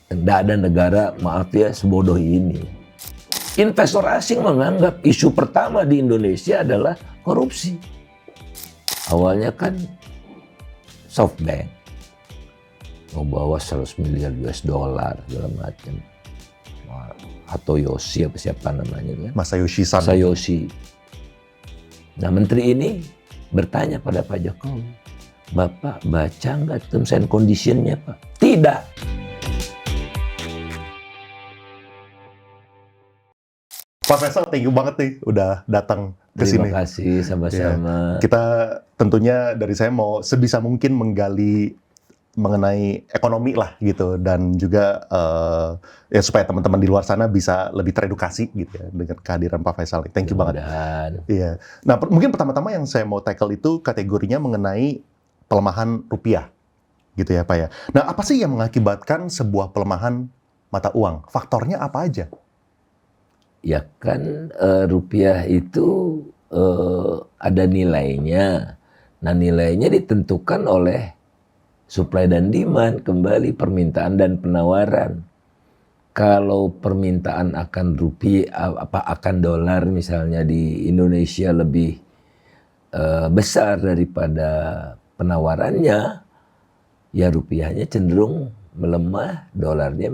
Tidak ada negara, maaf ya, sebodoh ini. Investor asing menganggap isu pertama di Indonesia adalah korupsi. Awalnya kan SoftBank mau bawa 100 miliar US dollar segala macam. Atau Yoshi apa siapa namanya kan? Masayoshi Son. Masayoshi. Nah, menteri ini bertanya pada Pak Jokowi, Bapak baca nggak terms and condition-nya, Pak? Tidak. Pak Faisal, thank you banget nih udah datang ke sini. Terima kasih, sama-sama. Ya, kita tentunya dari saya mau sebisa mungkin menggali mengenai ekonomi lah gitu, dan juga ya supaya teman-teman di luar sana bisa lebih teredukasi gitu ya dengan kehadiran Pak Faisal. Thank you banget. Iya. Nah, mungkin pertama-tama yang saya mau tackle itu kategorinya mengenai pelemahan rupiah gitu ya Pak ya. Nah, apa sih yang mengakibatkan sebuah pelemahan mata uang? Faktornya apa aja? Ya kan rupiah itu ada nilainya. Nah, nilainya ditentukan oleh supply dan demand, kembali permintaan dan penawaran. Kalau permintaan akan rupiah, akan dolar misalnya di Indonesia lebih besar daripada penawarannya, ya rupiahnya cenderung melemah, dolarnya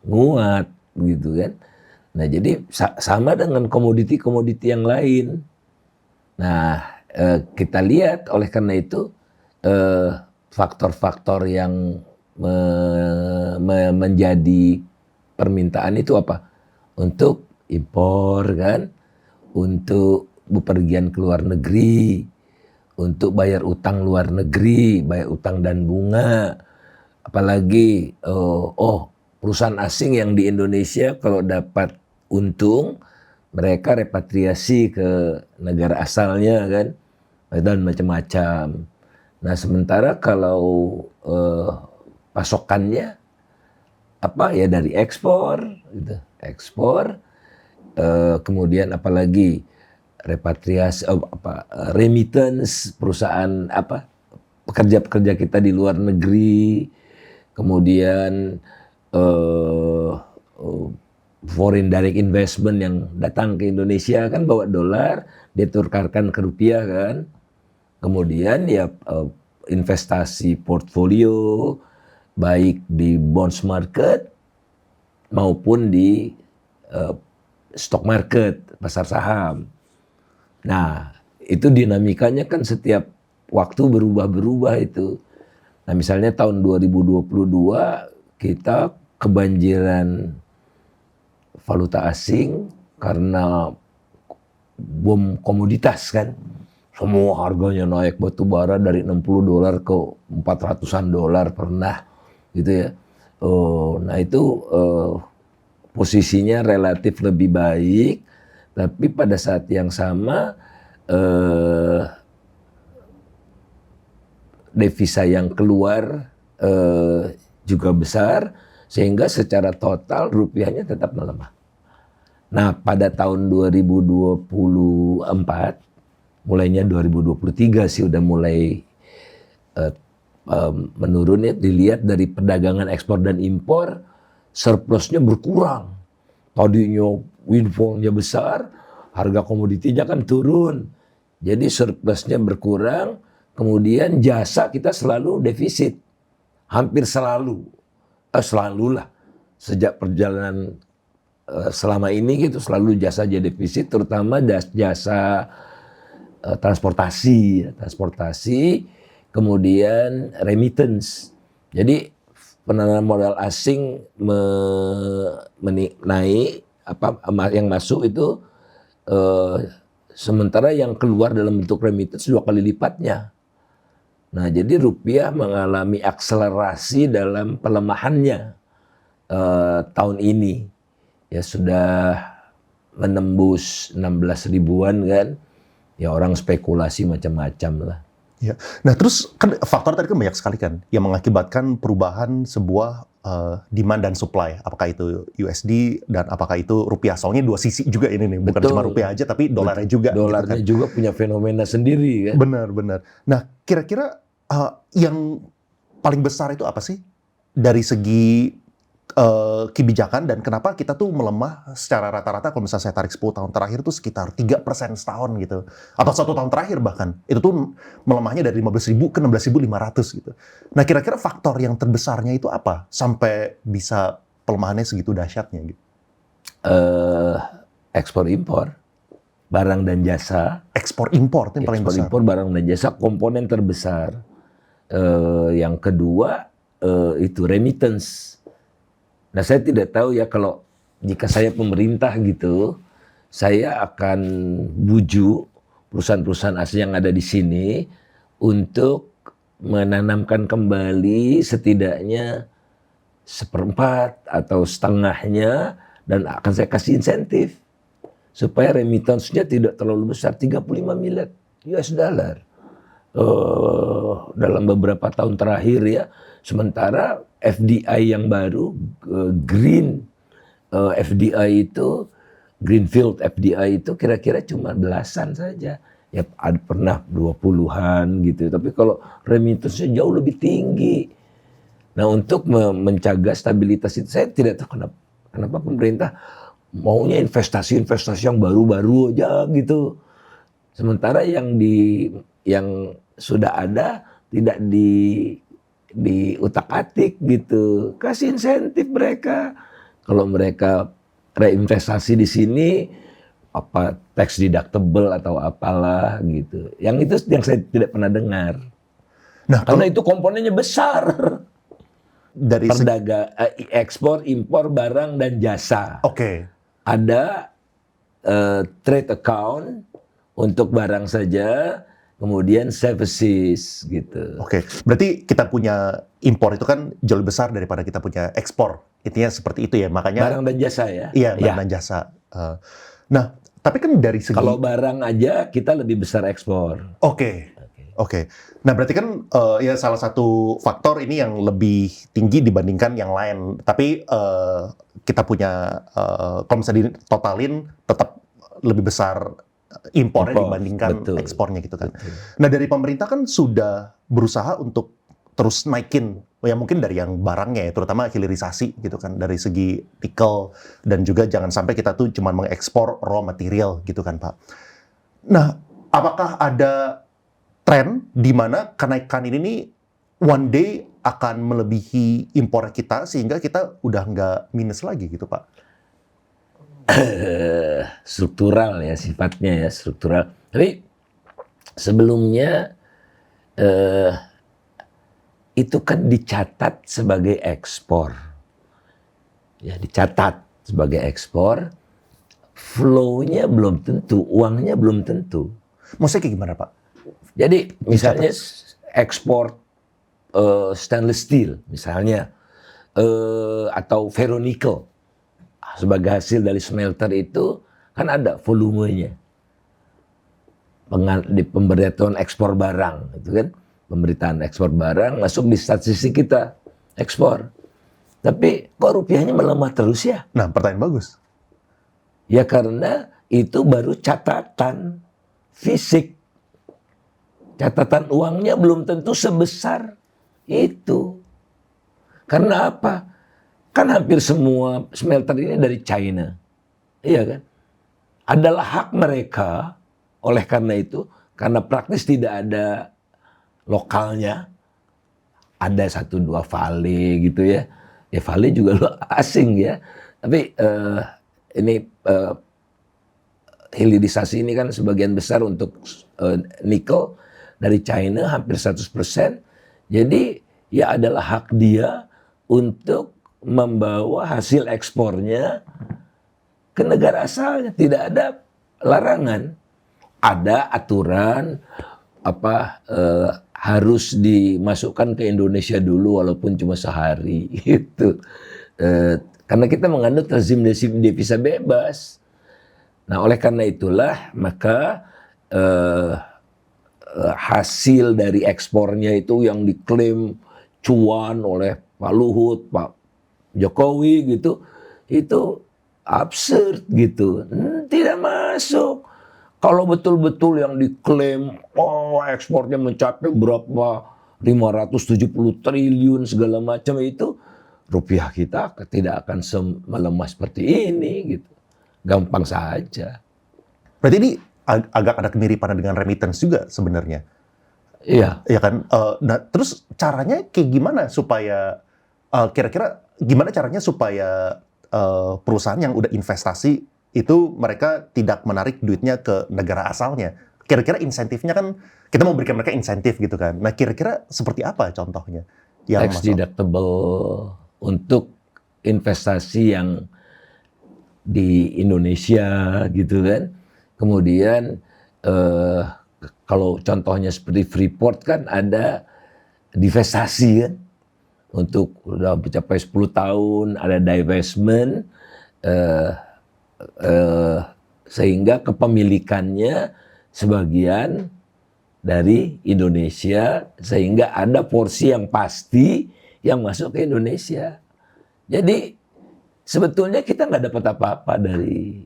menguat, gitu kan. Nah, jadi sama dengan komoditi-komoditi yang lain. Nah, kita lihat oleh karena itu faktor-faktor yang menjadi permintaan itu apa? Untuk impor kan, untuk bepergian ke luar negeri, untuk bayar utang luar negeri, bayar utang dan bunga. Apalagi perusahaan asing yang di Indonesia kalau dapat untung, mereka repatriasi ke negara asalnya kan, dan macam-macam. Nah, sementara kalau pasokannya apa ya dari ekspor, gitu. Ekspor, kemudian apalagi repatriasi, remittance perusahaan pekerja-pekerja kita di luar negeri, kemudian foreign direct investment yang datang ke Indonesia kan bawa dolar, ditukarkan ke rupiah kan. Kemudian ya investasi portfolio baik di bonds market maupun di stock market, pasar saham. Nah, itu dinamikanya kan setiap waktu berubah-berubah itu. Nah, misalnya tahun 2022 kita kebanjiran valuta asing karena bom komoditas kan. Semua harganya naik, batu bara dari $60 ke $400 pernah gitu ya. Nah itu posisinya relatif lebih baik, tapi pada saat yang sama devisa yang keluar juga besar, sehingga secara total rupiahnya tetap melemah. Nah, pada tahun 2024, mulainya 2023 sih udah mulai menurun ya, dilihat dari perdagangan ekspor dan impor, surplusnya berkurang. Tadinya windfall-nya besar, harga komoditinya kan turun. Jadi surplusnya berkurang, kemudian jasa kita selalu defisit. Hampir selalu. Selalulah. Sejak perjalanan selama ini gitu selalu jasa jadi defisit, terutama jasa transportasi, kemudian remittance. Jadi penanaman modal asing naik, yang masuk itu sementara yang keluar dalam bentuk remittance 2 kali lipatnya. Nah, jadi rupiah mengalami akselerasi dalam pelemahannya tahun ini. Ya sudah menembus 16 ribuan kan. Ya orang spekulasi macam-macam lah. Ya. Nah terus kan faktor tadi kan banyak sekali kan yang mengakibatkan perubahan sebuah demand dan supply. Apakah itu USD dan apakah itu rupiah. Soalnya dua sisi juga ini nih. Bukan cuma rupiah aja tapi dolarnya juga. Dolarnya gitu kan. Juga punya fenomena sendiri kan. Benar. Nah kira-kira yang paling besar itu apa sih? Dari segi kebijakan dan kenapa kita tuh melemah secara rata-rata kalau misalnya saya tarik 10 tahun terakhir tuh sekitar 3% setahun gitu. Atau 1 tahun terakhir bahkan. Itu tuh melemahnya dari 15.000 ke 16.500 gitu. Nah kira-kira faktor yang terbesarnya itu apa? Sampai bisa pelemahannya segitu dahsyatnya gitu. Ekspor impor, barang dan jasa. Ekspor impor itu yang paling besar. Ekspor impor barang dan jasa komponen terbesar. Yang kedua itu remittance. Nah saya tidak tahu ya kalau jika saya pemerintah gitu, saya akan bujuk perusahaan-perusahaan asing yang ada di sini untuk menanamkan kembali setidaknya 1/4 atau setengahnya dan akan saya kasih insentif supaya remittance-nya tidak terlalu besar, 35 miliar US dollar dalam beberapa tahun terakhir ya. Sementara FDI yang baru, green FDI itu, greenfield FDI itu kira-kira cuma belasan saja. Ya ada pernah 20-an gitu. Tapi kalau remittance-nya jauh lebih tinggi. Nah untuk menjaga stabilitas itu, saya tidak tahu kenapa pemerintah maunya investasi-investasi yang baru-baru aja gitu. Sementara yang sudah ada tidak diutak-atik gitu. Kasih insentif mereka. Kalau mereka reinvestasi di sini apa tax deductible atau apalah gitu. Yang itu yang saya tidak pernah dengar. Nah, karena itu komponennya besar. Dari ekspor, impor barang dan jasa. Oke. Ada trade account untuk barang saja, kemudian services gitu. Oke. Berarti kita punya impor itu kan jauh lebih besar daripada kita punya ekspor. Intinya seperti itu ya. Makanya barang dan jasa ya. Iya, barang dan jasa. Nah, tapi kan dari segi kalau barang aja kita lebih besar ekspor. Oke. Nah, berarti kan ya salah satu faktor ini yang lebih tinggi dibandingkan yang lain. Tapi kita punya kalau misalnya ditotalin tetap lebih besar impornya dibandingkan ekspornya gitu kan. Betul. Nah, dari pemerintah kan sudah berusaha untuk terus naikin ya mungkin dari yang barangnya ya, terutama hilirisasi gitu kan, dari segi nikel dan juga jangan sampai kita tuh cuma mengekspor raw material gitu kan, Pak. Nah, apakah ada tren di mana kenaikan ini nih one day akan melebihi impor kita sehingga kita udah nggak minus lagi gitu, Pak? Struktural ya sifatnya ya, struktural. Tapi sebelumnya itu kan dicatat sebagai ekspor. Ya, dicatat sebagai ekspor. Flow-nya belum tentu, uangnya belum tentu. Maksudnya kayak gimana, Pak? Jadi misalnya ekspor stainless steel misalnya atau ferronikel sebagai hasil dari smelter itu kan ada volumenya. Di pemberitaan ekspor barang itu kan, pemberitaan ekspor barang masuk di statistik kita ekspor. Tapi kok rupiahnya melemah terus ya? Nah, pertanyaan bagus. Ya karena itu baru catatan fisik. Catatan uangnya belum tentu sebesar itu. Karena apa? Kan hampir semua smelter ini dari China. Iya kan? Adalah hak mereka, oleh karena itu, karena praktis tidak ada lokalnya, ada 1-2 vale gitu ya. Ya vale juga asing ya. Tapi ini hilirisasi ini kan sebagian besar untuk nikel dari China hampir 100%. Jadi ya adalah hak dia untuk membawa hasil ekspornya ke negara asalnya. Tidak ada larangan. Ada aturan harus dimasukkan ke Indonesia dulu walaupun cuma sehari gitu. Karena kita menganut rezim devisa bebas. Nah, oleh karena itulah maka hasil dari ekspornya itu yang diklaim cuan oleh Pak Luhut, Pak Jokowi gitu, itu absurd gitu, tidak masuk. Kalau betul-betul yang diklaim, ekspornya mencapai berapa, 570 triliun segala macam itu, rupiah kita tidak akan melemah seperti ini gitu. Gampang saja. Berarti ini agak ada kemiripan dengan remittance juga sebenarnya. Iya. Ya kan? Nah, terus caranya kayak gimana supaya kira-kira gimana caranya supaya perusahaan yang udah investasi itu mereka tidak menarik duitnya ke negara asalnya? Kira-kira insentifnya kan kita mau berikan mereka insentif gitu kan. Nah, kira-kira seperti apa contohnya yang Tax masuk? deductible untuk investasi yang di Indonesia gitu kan. Kemudian kalau contohnya seperti Freeport kan ada divestasi kan. Untuk udah mencapai 10 tahun ada divestment sehingga kepemilikannya sebagian dari Indonesia sehingga ada porsi yang pasti yang masuk ke Indonesia. Jadi sebetulnya kita nggak dapat apa-apa dari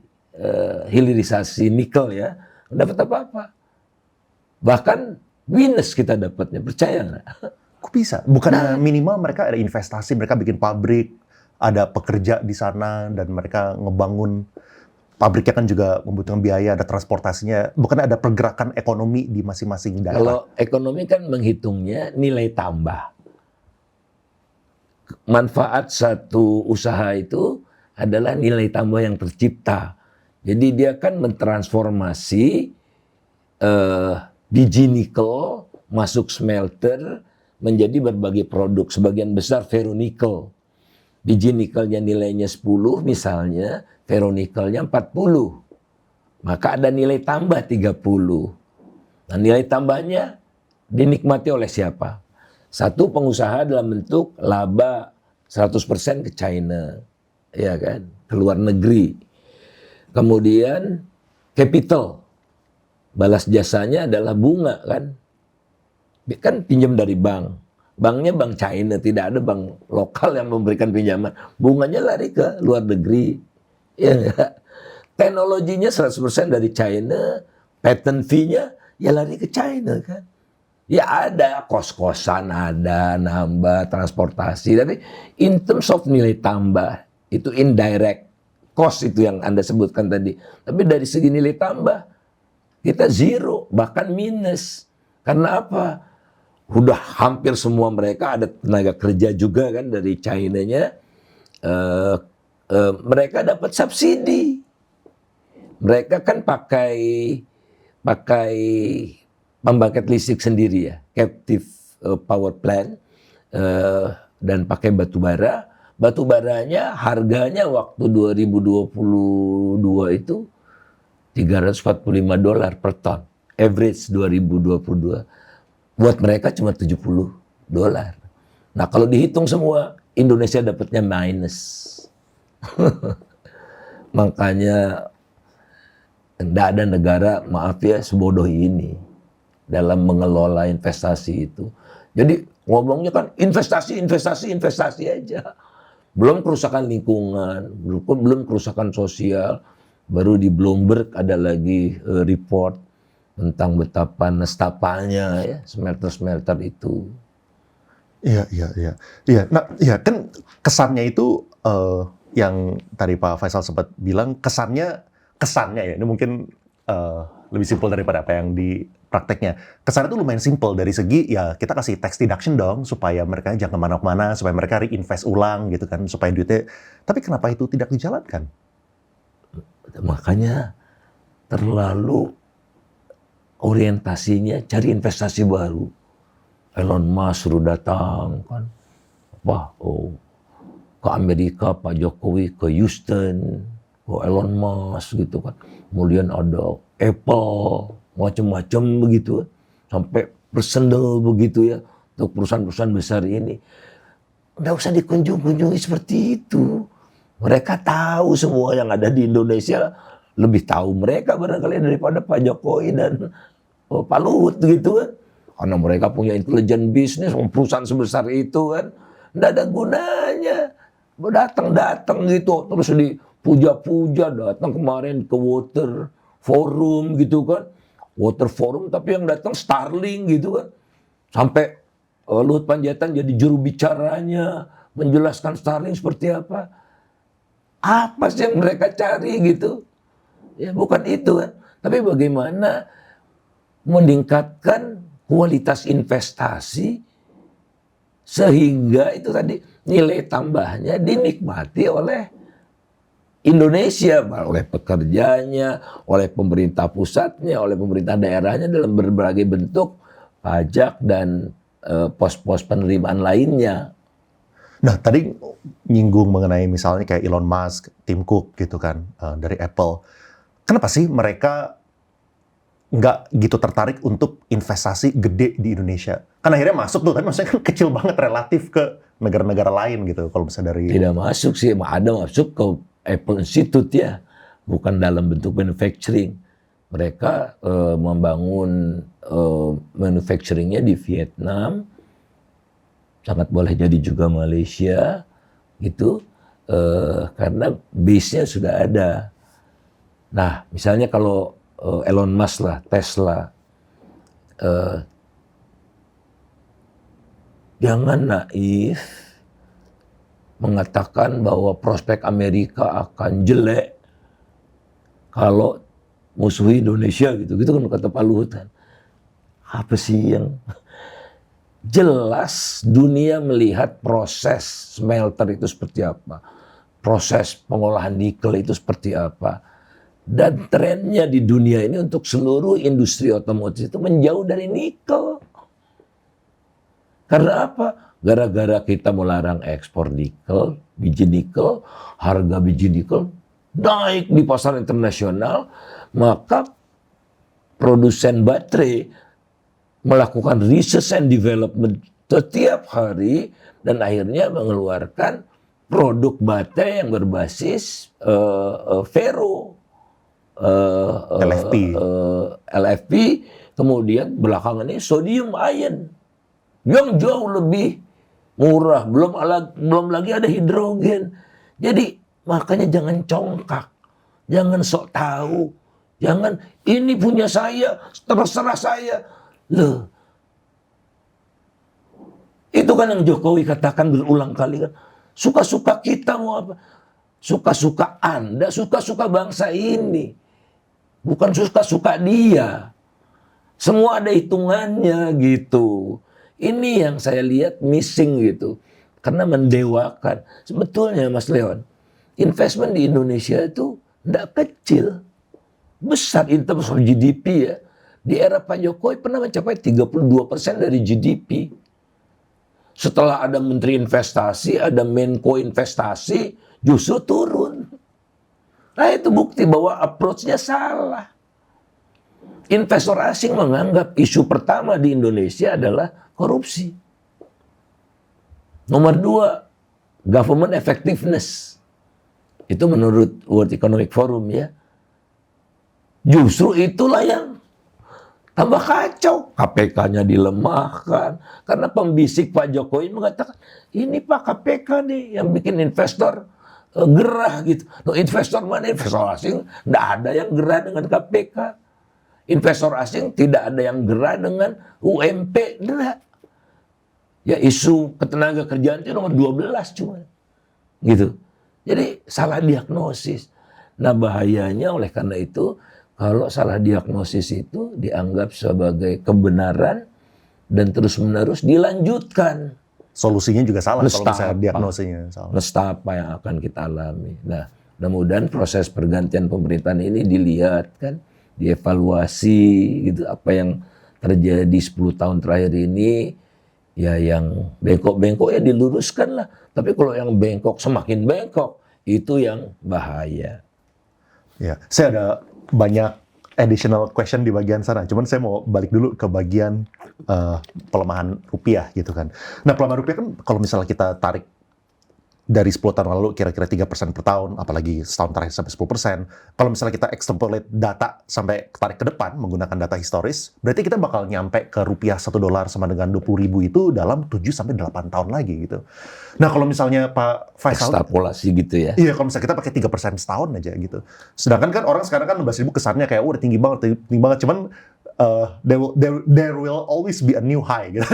hilirisasi nikel ya, nggak dapat apa-apa. Bahkan minus kita dapatnya, percaya nggak? Kok bisa? Bukannya minimal mereka ada investasi, mereka bikin pabrik, ada pekerja di sana dan mereka ngebangun pabriknya kan juga membutuhkan biaya, ada transportasinya. Bukan ada pergerakan ekonomi di masing-masing daerah. Kalau ekonomi kan menghitungnya nilai tambah. Manfaat satu usaha itu adalah nilai tambah yang tercipta. Jadi dia kan mentransformasi biji nikel masuk smelter menjadi berbagai produk. Sebagian besar ferronikel. Biji nikelnya nilainya 10 misalnya, ferronikelnya 40. Maka ada nilai tambah 30. Nah, nilai tambahnya dinikmati oleh siapa? Satu, pengusaha dalam bentuk laba 100% ke China, ya kan, ke luar negeri. Kemudian capital, balas jasanya adalah bunga kan, pinjam dari bank. Banknya bank China, tidak ada bank lokal yang memberikan pinjaman. Bunganya lari ke luar negeri, ya enggak? Teknologinya 100% dari China, patent fee-nya ya lari ke China kan. Ya ada kos-kosan, ada nambah transportasi, tapi in terms of nilai tambah itu indirect cost itu yang Anda sebutkan tadi. Tapi dari segi nilai tambah kita zero, bahkan minus. Karena apa? Udah hampir semua mereka ada tenaga kerja juga kan dari China-nya. Mereka dapat subsidi. Mereka kan pakai pembangkit listrik sendiri ya, captive power plant, dan pakai batu bara. Batu baranya harganya waktu 2022 itu $345 per ton, average 2022. Buat mereka cuma $70. Nah kalau dihitung semua, Indonesia dapatnya minus. Makanya tidak ada negara, maaf ya, sebodoh ini dalam mengelola investasi itu. Jadi ngomongnya kan investasi aja. Belum kerusakan lingkungan, belum kerusakan sosial. Baru di Bloomberg ada lagi report tentang betapa nestapanya ya smelter-smelter itu. Iya. Nah, ya kan kesannya itu yang tadi Pak Faisal sempat bilang kesannya ya, ini mungkin lebih simpel daripada apa yang di prakteknya. Kesannya itu lumayan simpel dari segi ya kita kasih tax deduction dong supaya mereka jangan kemana-mana, supaya mereka reinvest ulang gitu kan, supaya duitnya. Tapi kenapa itu tidak dijalankan? Makanya terlalu orientasinya cari investasi baru. Elon Musk sudah datang kan, ke Amerika Pak Jokowi ke Houston, ke Elon Musk gitu kan. Kemudian ada Apple, macam-macam begitu, sampai personal begitu ya untuk perusahaan-perusahaan besar ini. Nggak usah dikunjungi seperti itu. Mereka tahu semua yang ada di Indonesia, lebih tahu mereka barangkali daripada Pak Jokowi dan Pak Luhut gitu kan. Karena mereka punya intelijen bisnis, perusahaan sebesar itu kan. Nggak ada gunanya. Datang gitu, terus dipuja-puja, datang kemarin ke Water Forum gitu kan. Water Forum tapi yang datang Starling gitu kan. Sampai Luhut Panjaitan jadi juru bicaranya, menjelaskan Starlink seperti apa. Apa sih yang mereka cari gitu? Ya bukan itu kan. Tapi bagaimana meningkatkan kualitas investasi sehingga itu tadi nilai tambahnya dinikmati oleh Indonesia, oleh pekerjanya, oleh pemerintah pusatnya, oleh pemerintah daerahnya dalam berbagai bentuk pajak dan pos-pos penerimaan lainnya. Nah, tadi nyinggung mengenai misalnya kayak Elon Musk, Tim Cook gitu kan, dari Apple. Kenapa sih mereka nggak gitu tertarik untuk investasi gede di Indonesia? Kan akhirnya masuk tuh, tapi maksudnya kan kecil banget relatif ke negara-negara lain gitu. Kalau misalnya dari... Tidak masuk sih, ada masuk ke Apple Institute ya, bukan dalam bentuk manufacturing. Mereka membangun manufacturingnya di Vietnam, sangat boleh jadi juga Malaysia, gitu, karena base-nya sudah ada. Nah, misalnya kalau Elon Musk lah, Tesla, jangan naif mengatakan bahwa prospek Amerika akan jelek kalau musuhi Indonesia gitu kan kata Pak Luhut kan. Apa sih yang jelas dunia melihat proses smelter itu seperti apa, proses pengolahan nikel itu seperti apa, dan trennya di dunia ini untuk seluruh industri otomotif itu menjauh dari nikel. Karena apa? Gara-gara kita melarang ekspor nikel, biji nikel, harga biji nikel naik di pasar internasional, maka produsen baterai melakukan research and development setiap hari dan akhirnya mengeluarkan produk baterai yang berbasis LFP, kemudian belakangan ini sodium ion yang jauh lebih murah, belum lagi ada hidrogen. Jadi makanya jangan congkak, jangan sok tahu, jangan ini punya saya, terserah saya. Loh, itu kan yang Jokowi katakan berulang kali kan, suka-suka kita mau apa? Suka-suka Anda, suka-suka bangsa ini. Bukan suka-suka dia. Semua ada hitungannya gitu. Ini yang saya lihat missing gitu. Karena mendewakan. Sebetulnya Mas Leon, investment di Indonesia itu tidak kecil. Besar in terms of GDP ya. Di era Pak Jokowi pernah mencapai 32% dari GDP. Setelah ada Menteri Investasi, ada Menko Investasi, justru turun. Nah itu bukti bahwa approach-nya salah. Investor asing menganggap isu pertama di Indonesia adalah korupsi. Nomor 2, government effectiveness. Itu menurut World Economic Forum ya. Justru itulah yang tambah kacau. KPK-nya dilemahkan. Karena pembisik Pak Jokowi mengatakan, ini Pak KPK nih yang bikin investor gerah gitu. No, investor mana? Investor asing tidak ada yang gerah dengan KPK. Investor asing tidak ada yang gerah dengan UMP. Tidak. Ya isu ketenaga kerjaan itu nomor 12 cuma. Gitu. Jadi salah diagnosis. Nah bahayanya oleh karena itu, kalau salah diagnosis itu dianggap sebagai kebenaran dan terus-menerus dilanjutkan. Solusinya juga salah kalau misalnya diagnosisnya salah. Nestapa yang akan kita alami. Nah, mudah-mudahan proses pergantian pemerintahan ini dilihat kan, dievaluasi gitu apa yang terjadi 10 tahun terakhir ini, ya yang bengkok-bengkok ya diluruskan lah. Tapi kalau yang bengkok semakin bengkok, itu yang bahaya. Ya, saya ada banyak additional question di bagian sana. Cuman saya mau balik dulu ke bagian pelemahan rupiah gitu kan. Nah, pelemahan rupiah kan kalau misalnya kita tarik dari 10 tahun lalu kira-kira 3% per tahun, apalagi setahun terakhir sampai 10%. Kalau misalnya kita extrapolate data sampai tarik ke depan menggunakan data historis, berarti kita bakal nyampe ke rupiah $1 sama dengan 20.000 itu dalam 7 sampai 8 tahun lagi gitu. Nah, kalau misalnya Pak Faisal ekstrapolasi gitu ya. Iya, kalau misalnya kita pakai 3% setahun aja gitu. Sedangkan kan orang sekarang kan 12.000 kesannya kayak udah tinggi banget. Cuman there will always be a new high gitu.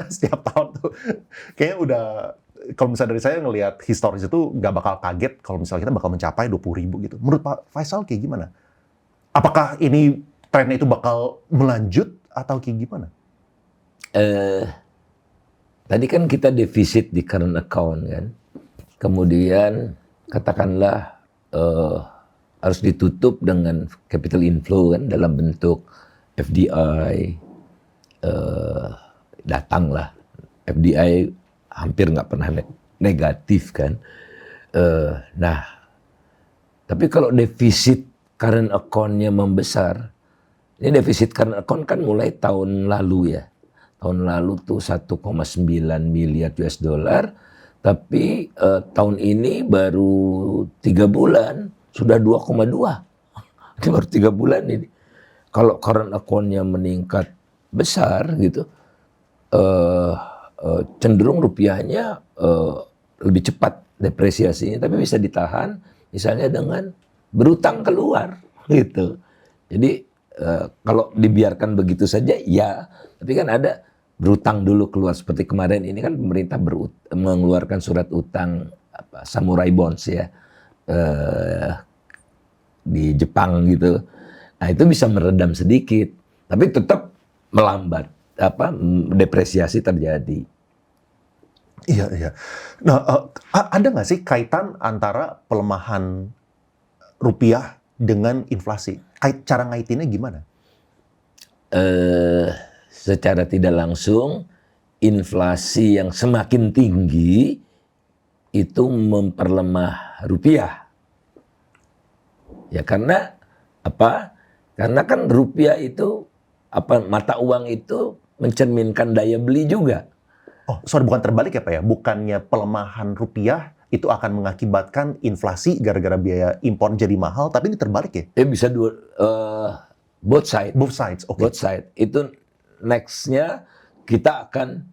Setiap tahun tuh kayaknya udah kalau misalnya dari saya ngelihat historis itu nggak bakal kaget kalau misalnya kita bakal mencapai 20.000 gitu. Menurut Pak Faisal kayak gimana? Apakah ini trennya itu bakal melanjut atau kayak gimana? Eh, Tadi kan kita defisit di current account kan. Kemudian katakanlah harus ditutup dengan capital inflow kan dalam bentuk FDI, datanglah FDI hampir nggak pernah negatif kan. Nah, tapi kalau defisit current account-nya membesar, ini defisit current account kan mulai tahun lalu ya. Tahun lalu tuh 1,9 miliar US dollar, tapi tahun ini baru 3 bulan sudah 2,2. Ini baru 3 bulan ini. Kalau current account-nya meningkat besar gitu, cenderung rupiahnya lebih cepat depresiasinya, tapi bisa ditahan misalnya dengan berutang keluar gitu. Jadi kalau dibiarkan begitu saja ya, tapi kan ada berutang dulu keluar seperti kemarin ini kan pemerintah mengeluarkan surat utang samurai bonds ya di Jepang gitu. Nah itu bisa meredam sedikit, tapi tetap melambat depresiasi terjadi. Iya, iya. Nah, ada nggak sih kaitan antara pelemahan rupiah dengan inflasi? Cara ngaitinnya gimana? Secara tidak langsung, inflasi yang semakin tinggi itu memperlemah rupiah. Ya karena apa? Karena kan rupiah itu mata uang itu mencerminkan daya beli juga. Oh, sorry, bukan terbalik ya Pak ya? Bukannya pelemahan rupiah itu akan mengakibatkan inflasi gara-gara biaya impor jadi mahal, tapi ini terbalik ya? Bisa dua, both side. Both sides, oke. Both side. Itu next-nya kita akan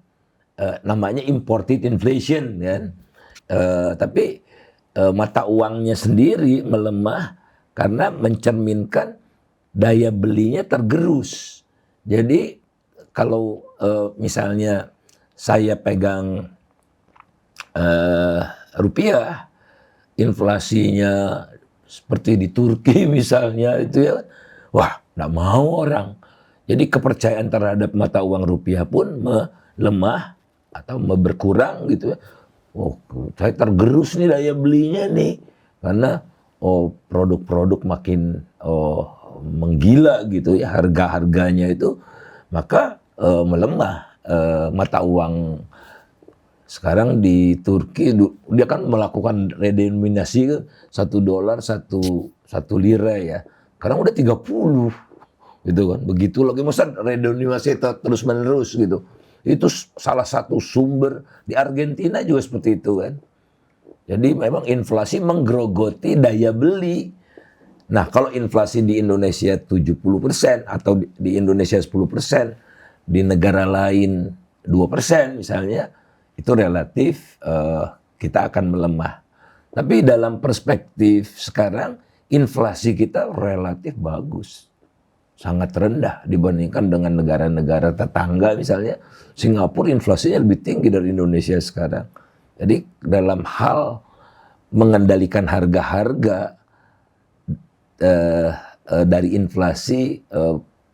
namanya imported inflation kan. Tapi mata uangnya sendiri melemah karena mencerminkan daya belinya tergerus. Jadi kalau misalnya saya pegang rupiah, inflasinya seperti di Turki misalnya itu ya, wah nggak mau orang. Jadi kepercayaan terhadap mata uang rupiah pun melemah atau berkurang gitu ya. Oh, saya tergerus nih daya belinya nih karena produk-produk makin menggila gitu ya, harga-harganya itu maka melemah. Mata uang sekarang di Turki dia kan melakukan redenominasi $1 1 lira ya. Sekarang udah 30 gitu kan. Begitu lagi masa redenominasi terus menerus gitu. Itu salah satu sumber di Argentina juga seperti itu kan. Jadi memang inflasi menggerogoti daya beli. Nah, kalau inflasi di Indonesia 70% atau di Indonesia 10%, di negara lain 2% misalnya, itu relatif kita akan melemah. Tapi dalam perspektif sekarang, inflasi kita relatif bagus. Sangat rendah dibandingkan dengan negara-negara tetangga misalnya. Singapura inflasinya lebih tinggi dari Indonesia sekarang. Jadi dalam hal mengendalikan harga-harga dari inflasi,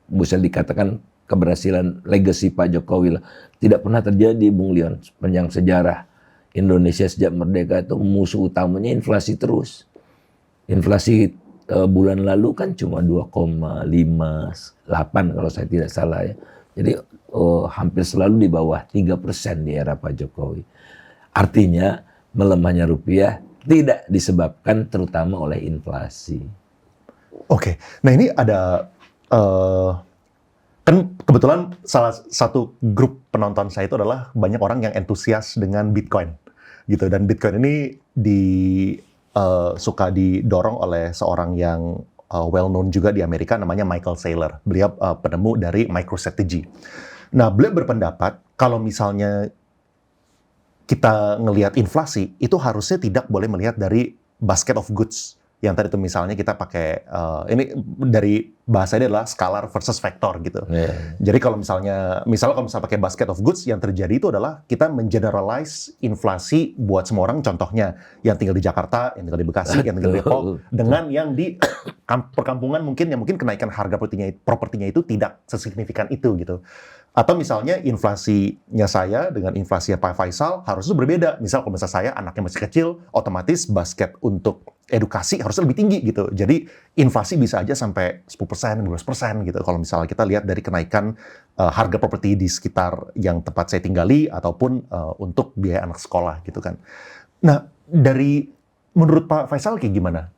bisa dikatakan keberhasilan legacy Pak Jokowi tidak pernah terjadi, Bung Leon, sepanjang sejarah Indonesia sejak merdeka itu musuh utamanya inflasi terus. Inflasi bulan lalu kan cuma 2,58 kalau saya tidak salah ya. Jadi hampir selalu di bawah 3% di era Pak Jokowi. Artinya melemahnya rupiah tidak disebabkan terutama oleh inflasi. Oke, nah ini ada kan kebetulan salah satu grup penonton saya itu adalah banyak orang yang entusias dengan Bitcoin gitu, dan Bitcoin ini suka didorong oleh seorang yang well known juga di Amerika namanya Michael Saylor. Beliau penemu dari MicroStrategy. Nah, beliau berpendapat kalau misalnya kita ngelihat inflasi itu harusnya tidak boleh melihat dari basket of goods yang tadi itu misalnya kita pakai ini dari bahasanya adalah scalar versus vector gitu. Jadi kalau misalnya pakai basket of goods, yang terjadi itu adalah kita mengeneralize inflasi buat semua orang. Contohnya yang tinggal di Jakarta, yang tinggal di Bekasi, yang tinggal di Depok, dengan yang di perkampungan mungkin kenaikan harga propertinya itu tidak sesignifikan itu gitu. Atau misalnya inflasinya saya dengan inflasi Pak Faisal harusnya berbeda. Misal kalau misalnya saya anaknya masih kecil, otomatis basket untuk edukasi harusnya lebih tinggi gitu. Jadi inflasi bisa aja sampai 10%, 12% gitu. Kalau misalnya kita lihat dari kenaikan harga properti di sekitar yang tempat saya tinggali ataupun untuk biaya anak sekolah gitu kan. Nah, menurut Pak Faisal kayak gimana?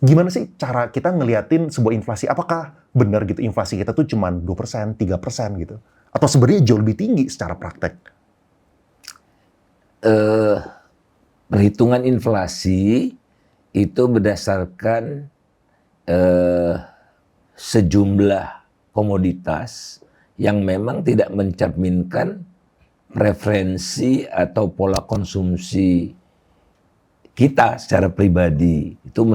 Gimana sih cara kita ngeliatin sebuah inflasi? Apakah benar gitu inflasi kita tuh cuma 2%, 3% gitu? Atau sebenarnya jauh lebih tinggi secara praktek? Perhitungan inflasi itu berdasarkan sejumlah komoditas yang memang tidak mencerminkan preferensi atau pola konsumsi kita secara pribadi. Itu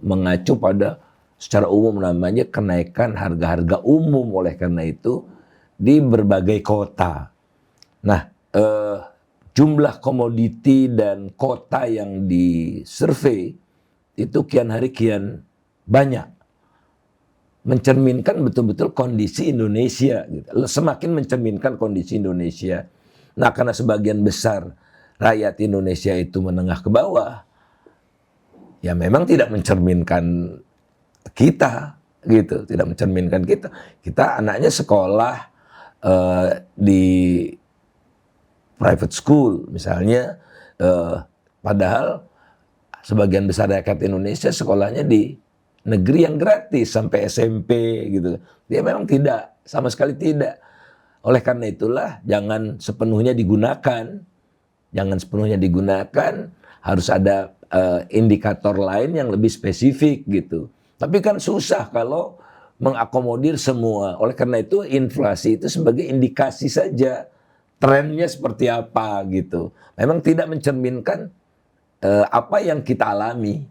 mengacu pada secara umum namanya kenaikan harga-harga umum. Oleh karena itu di berbagai kota. Nah, jumlah komoditi dan kota yang disurvei itu kian hari kian banyak. Mencerminkan betul-betul kondisi Indonesia. Gitu. Semakin mencerminkan kondisi Indonesia. Nah, karena sebagian besar rakyat Indonesia itu menengah ke bawah, ya memang tidak mencerminkan kita, gitu. Tidak mencerminkan kita. Kita anaknya sekolah di private school misalnya, padahal sebagian besar rakyat Indonesia sekolahnya di negeri yang gratis sampai SMP gitu. Dia memang tidak, sama sekali tidak. Oleh karena itulah jangan sepenuhnya digunakan, harus ada indikator lain yang lebih spesifik gitu. Tapi kan susah kalau mengakomodir semua. Oleh karena itu inflasi itu sebagai indikasi saja, trennya seperti apa gitu. Memang tidak mencerminkan apa yang kita alami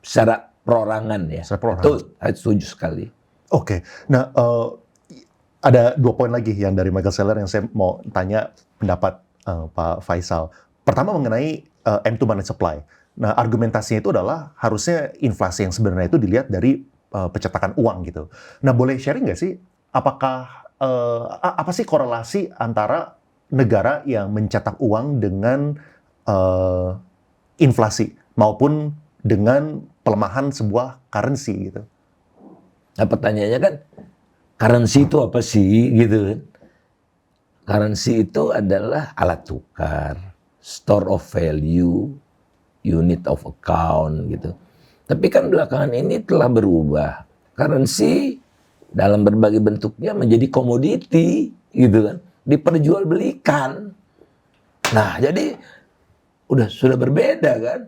secara perorangan ya. Betul, saya setuju sekali. Oke, nah ada 2 poin lagi yang dari Michael Saylor yang saya mau tanya pendapat Pak Faisal. Pertama mengenai M2 money supply. Nah, argumentasinya itu adalah harusnya inflasi yang sebenarnya itu dilihat dari pencetakan uang gitu. Nah, boleh sharing nggak sih apakah apa sih korelasi antara negara yang mencetak uang dengan inflasi maupun dengan pelemahan sebuah currency gitu? Nah, pertanyaannya kan currency itu apa sih gitu kan? Currency itu adalah alat tukar, store of value, unit of account gitu. Tapi kan belakangan ini telah berubah. Currency dalam berbagai bentuknya menjadi komoditi gitu kan, diperjualbelikan. Nah, jadi sudah berbeda kan.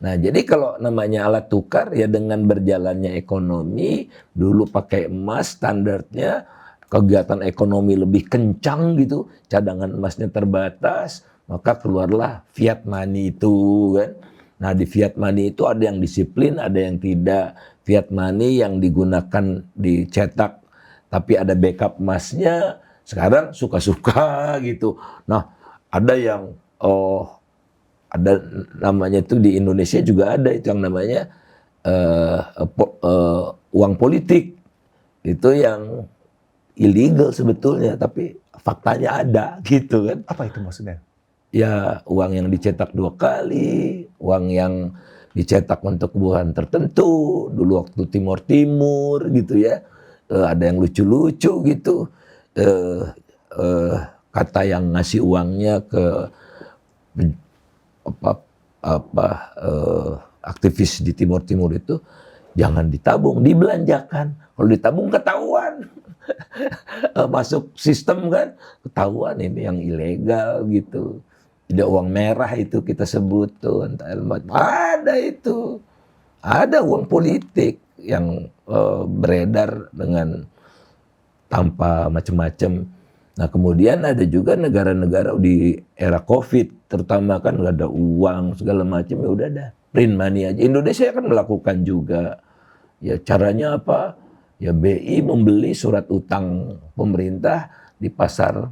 Nah, jadi kalau namanya alat tukar ya dengan berjalannya ekonomi, dulu pakai emas standarnya, kegiatan ekonomi lebih kencang gitu, cadangan emasnya terbatas, maka keluarlah fiat money itu kan. Nah, di fiat money itu ada yang disiplin, ada yang tidak. Fiat money yang digunakan dicetak, tapi ada backup emasnya, sekarang suka-suka gitu. Nah, ada yang, ada namanya itu di Indonesia juga ada itu yang namanya uang politik. Itu yang illegal sebetulnya, tapi faktanya ada gitu kan. Apa itu maksudnya? Ya, uang yang dicetak 2 kali, uang yang dicetak untuk kebutuhan tertentu, dulu waktu Timur gitu ya, ada yang lucu-lucu gitu, kata yang ngasih uangnya ke aktivis di Timur itu, jangan ditabung, dibelanjakan. Kalau ditabung ketahuan, masuk sistem kan, ketahuan ini yang ilegal gitu. Tidak uang merah itu kita sebut tuh, ada itu, ada uang politik yang beredar dengan tanpa macam-macam. Nah kemudian ada juga negara-negara di era COVID, terutama kan nggak ada uang segala macam, ya udah ada print money aja. Indonesia kan melakukan juga. Ya caranya apa? Ya BI membeli surat utang pemerintah di pasar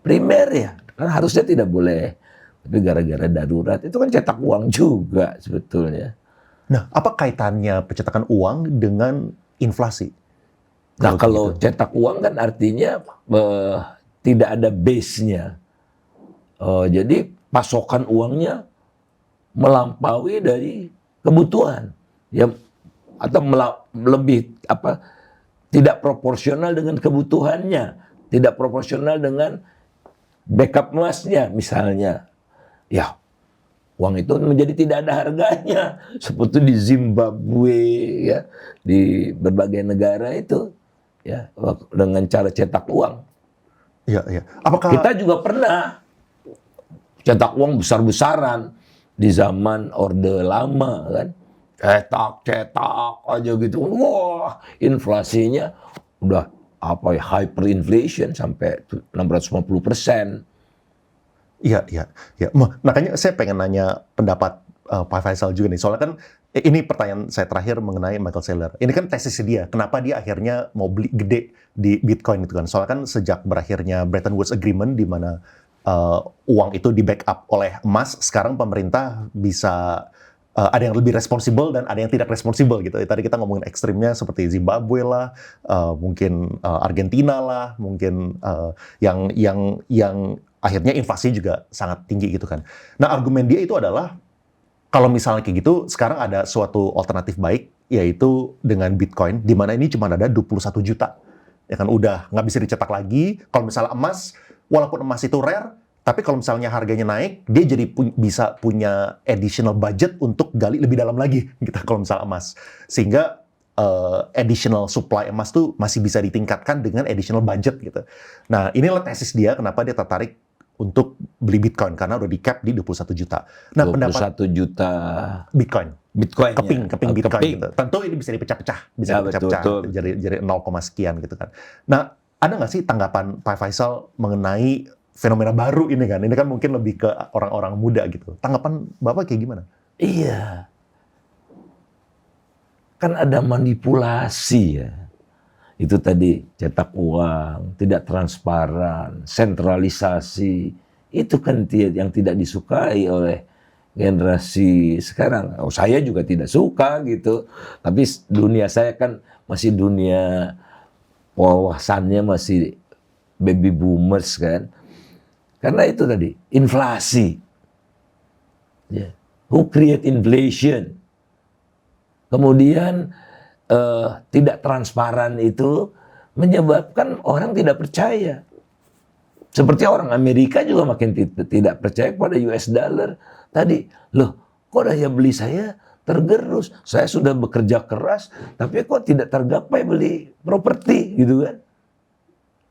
primer ya. Kan harusnya tidak boleh. Tapi gara-gara darurat itu kan cetak uang juga sebetulnya. Nah, apa kaitannya pencetakan uang dengan inflasi? Nah Kalau kalau cetak uang kan artinya tidak ada base-nya. Jadi pasokan uangnya melampaui dari kebutuhan. Ya atau lebih apa, tidak proporsional dengan kebutuhannya, tidak proporsional dengan backup emasnya misalnya. Ya, uang itu menjadi tidak ada harganya seperti di Zimbabwe ya, di berbagai negara itu ya, dengan cara cetak uang. Iya, iya. Apakah Kita juga pernah cetak uang besar-besaran di zaman Orde Lama kan. Cetak aja gitu. Wah, inflasinya udah apa ya, hyperinflation sampai 650%. Iya, iya, iya. Makanya saya pengen nanya pendapat Pak Faisal juga nih. Soalnya kan ini pertanyaan saya terakhir mengenai Michael Saylor. Ini kan tesisnya dia. Kenapa dia akhirnya mau beli gede di Bitcoin itu kan? Soalnya kan sejak berakhirnya Bretton Woods Agreement di mana uang itu di backup oleh emas, sekarang pemerintah bisa ada yang lebih responsibel dan ada yang tidak responsibel gitu. Tadi kita ngomongin ekstrimnya seperti Zimbabwe lah, mungkin Argentina lah, mungkin yang akhirnya inflasi juga sangat tinggi gitu kan. Nah, argumen dia itu adalah kalau misalnya kayak gitu, sekarang ada suatu alternatif baik, yaitu dengan Bitcoin, di mana ini cuma ada 21 juta. Ya kan, udah nggak bisa dicetak lagi. Kalau misalnya emas, walaupun emas itu rare, tapi kalau misalnya harganya naik, dia jadi bisa punya additional budget untuk gali lebih dalam lagi, gitu kalau misalnya emas. Sehingga additional supply emas tuh masih bisa ditingkatkan dengan additional budget gitu. Nah, inilah tesis dia kenapa dia tertarik untuk beli Bitcoin karena udah di cap di 21 juta. Nah, 21 juta Bitcoin. Bitcoin. Keping Bitcoin Keping. gitu. Tentu ini bisa dipecah-pecah, Ya, betul. jadi 0, sekian gitu kan. Nah, ada nggak sih tanggapan Pak Faisal mengenai fenomena baru ini kan? Ini kan mungkin lebih ke orang-orang muda gitu. Tanggapan Bapak kayak gimana? Iya. Kan ada manipulasi ya. Itu tadi cetak uang, tidak transparan, sentralisasi. Itu kan yang tidak disukai oleh generasi sekarang. Oh, saya juga tidak suka gitu. Tapi dunia saya kan masih dunia wawasannya masih baby boomers kan. Karena itu tadi, inflasi. Yeah. Who create inflation? Kemudian tidak transparan itu menyebabkan orang tidak percaya. Seperti orang Amerika juga makin tidak percaya kepada US dollar. Tadi, loh kok daya beli saya tergerus? Saya sudah bekerja keras, tapi kok tidak tergapai beli properti gitu kan.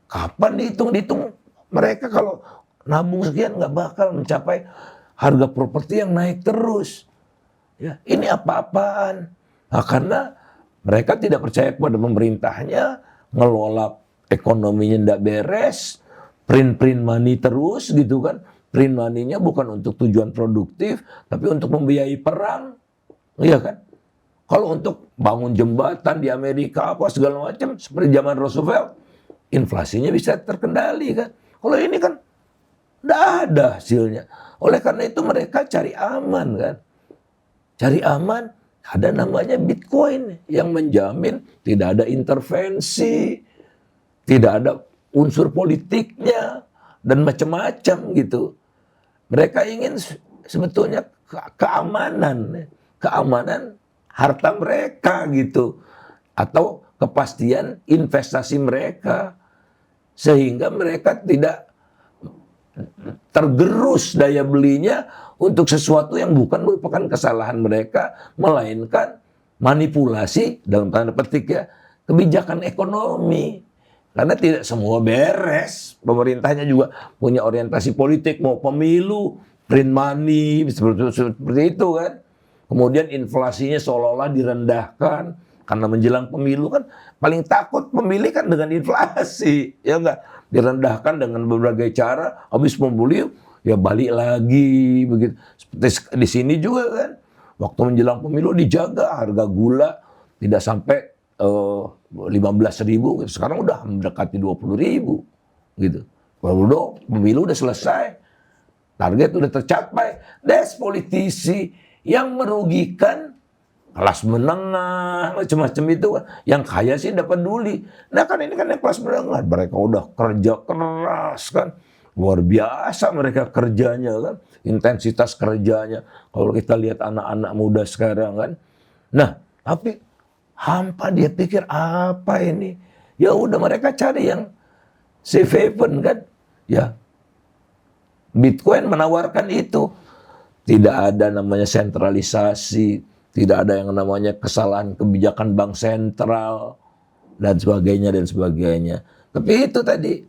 Kapan dihitung mereka kalau nabung sekian nggak bakal mencapai harga properti yang naik terus. Ya, ini apa-apaan? Nah, karena mereka tidak percaya kepada pemerintahnya, ngelola ekonominya tidak beres, print money terus gitu kan. Print money-nya bukan untuk tujuan produktif, tapi untuk membiayai perang. Iya kan? Kalau untuk bangun jembatan di Amerika apa segala macam, seperti zaman Roosevelt, inflasinya bisa terkendali kan. Kalau ini kan tidak ada hasilnya. Oleh karena itu mereka cari aman kan. Cari aman. Ada namanya Bitcoin yang menjamin tidak ada intervensi, tidak ada unsur politiknya, dan macam-macam gitu. Mereka ingin sebetulnya keamanan harta mereka gitu, atau kepastian investasi mereka, sehingga mereka tidak tergerus daya belinya untuk sesuatu yang bukan merupakan kesalahan mereka, melainkan manipulasi dalam tanda petik ya, kebijakan ekonomi. Karena tidak semua beres, pemerintahnya juga punya orientasi politik, mau pemilu, print money, seperti itu kan. Kemudian inflasinya seolah-olah direndahkan, Karena menjelang pemilu kan paling takut pemilih kan dengan inflasi, ya enggak? Direndahkan dengan berbagai cara, habis pemilu ya balik lagi begitu. Seperti di sini juga kan, waktu menjelang pemilu dijaga harga gula tidak sampai 15.000, sekarang udah mendekati 20.000 gitu. Kalau pemilu udah selesai, target udah tercapai, des politisi yang merugikan kelas menengah, macam-macam itu kan. Yang kaya sih dapat peduli. Nah kan ini kan yang kelas menengah, mereka udah kerja keras kan. Luar biasa mereka kerjanya kan. Intensitas kerjanya. Kalau kita lihat anak-anak muda sekarang kan. Nah, tapi hampa dia pikir apa ini? Ya udah mereka cari yang safe haven kan. Ya, Bitcoin menawarkan itu. Tidak ada namanya sentralisasi, tidak ada yang namanya kesalahan kebijakan bank sentral, dan sebagainya, dan sebagainya. Tapi itu tadi,